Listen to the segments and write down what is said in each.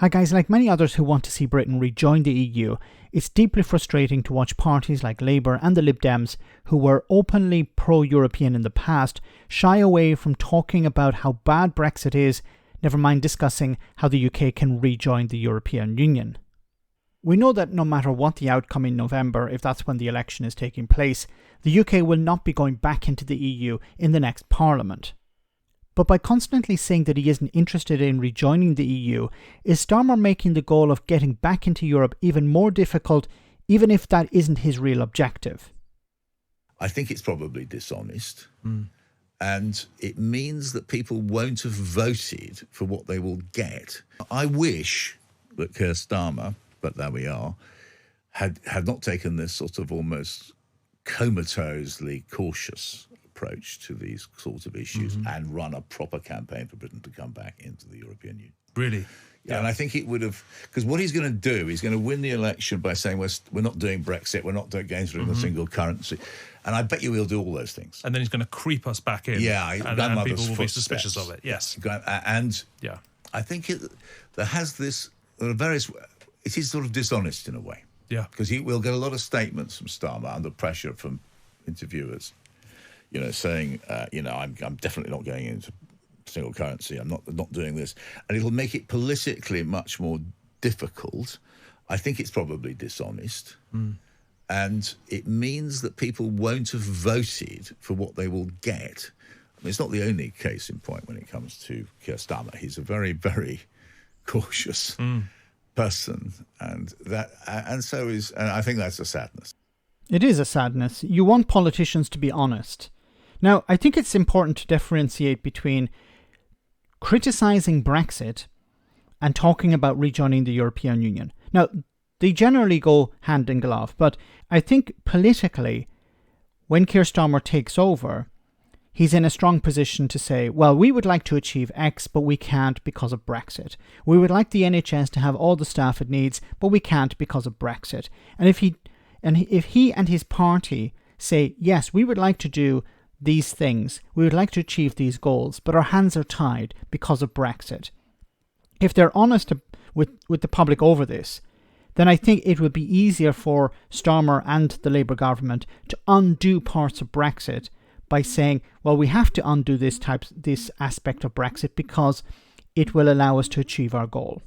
Hi guys, like many others who want to see Britain rejoin the EU, it's deeply frustrating to watch parties like Labour and the Lib Dems, who were openly pro-European in the past, shy away from talking about how bad Brexit is, never mind discussing how the UK can rejoin the European Union. We know that no matter what the outcome in November, if that's when the election is taking place, the UK will not be going back into the EU in the next Parliament. But by constantly saying that he isn't interested in rejoining the EU, is Starmer making the goal of getting back into Europe even more difficult, even if that isn't his real objective? I think it's probably dishonest. And it means that people won't have voted for what they will get. I wish that Keir Starmer, but there we are, had not taken this sort of almost comatosely cautious approach to these sorts of issues and run a proper campaign for Britain to come back into the European Union. Really? Yeah, and I think it would have, because what he's going to do, he's going to win the election by saying we're not doing Brexit, we're not going through the single currency, and I bet you he'll do all those things. And then he's going to creep us back in. Yeah, and people will be suspicious of it. Yes, and yeah, I think there has this various. It is sort of dishonest in a way. Yeah, because we'll get a lot of statements from Starmer under pressure from interviewers, saying, I'm definitely not going into single currency. I'm not doing this, and it'll make it politically much more difficult. I think it's probably dishonest, and it means that people won't have voted for what they will get. I mean, it's not the only case in point when it comes to Keir Starmer. He's a very, very cautious person, and so is. And I think that's a sadness. It is a sadness. You want politicians to be honest. Now, I think it's important to differentiate between criticising Brexit and talking about rejoining the European Union. Now, they generally go hand in glove, but I think politically, when Keir Starmer takes over, he's in a strong position to say, well, we would like to achieve X, but we can't because of Brexit. We would like the NHS to have all the staff it needs, but we can't because of Brexit. And if he and his party say, yes, we would like to do these things, we would like to achieve these goals, but our hands are tied because of Brexit. If they're honest with the public over this, then I think it would be easier for Starmer and the Labour government to undo parts of Brexit by saying, well, we have to undo this aspect of Brexit because it will allow us to achieve our goal.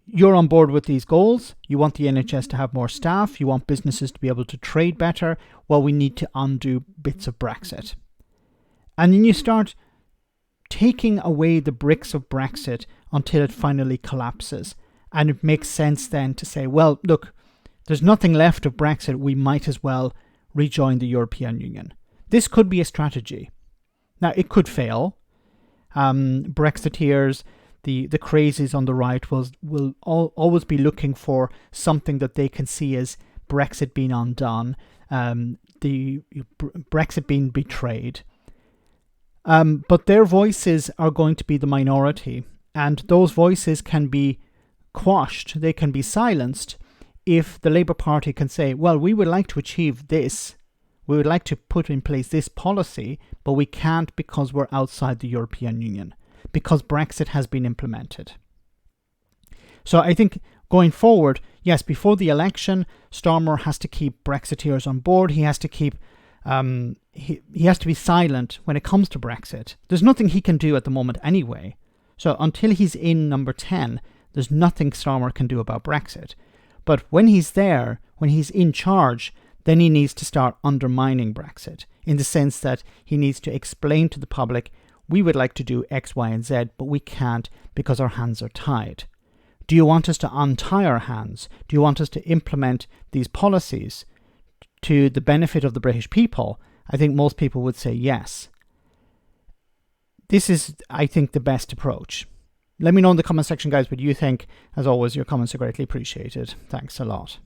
You're on board with these goals. You want the NHS to have more staff. You want businesses to be able to trade better. Well, we need to undo bits of Brexit. And then you start taking away the bricks of Brexit until it finally collapses. And it makes sense then to say, well, look, there's nothing left of Brexit. We might as well rejoin the European Union. This could be a strategy. Now, it could fail. Brexiteers, the crazies on the right will always be looking for something that they can see as Brexit being undone, the Brexit being betrayed. But their voices are going to be the minority, and those voices can be quashed, they can be silenced if the Labour Party can say, well, we would like to achieve this. We would like to put in place this policy, but we can't because we're outside the European Union, because Brexit has been implemented. So I think going forward, yes, before the election, Starmer has to keep Brexiteers on board. He has to keep, he has to be silent when it comes to Brexit. There's nothing he can do at the moment anyway. So until he's in number 10, there's nothing Starmer can do about Brexit. But when he's there, when he's in charge, then he needs to start undermining Brexit in the sense that he needs to explain to the public, we would like to do X, Y, and Z, but we can't because our hands are tied. Do you want us to untie our hands? Do you want us to implement these policies to the benefit of the British people? I think most people would say yes. This is, I think, the best approach. Let me know in the comment section, guys, what you think. As always, your comments are greatly appreciated. Thanks a lot.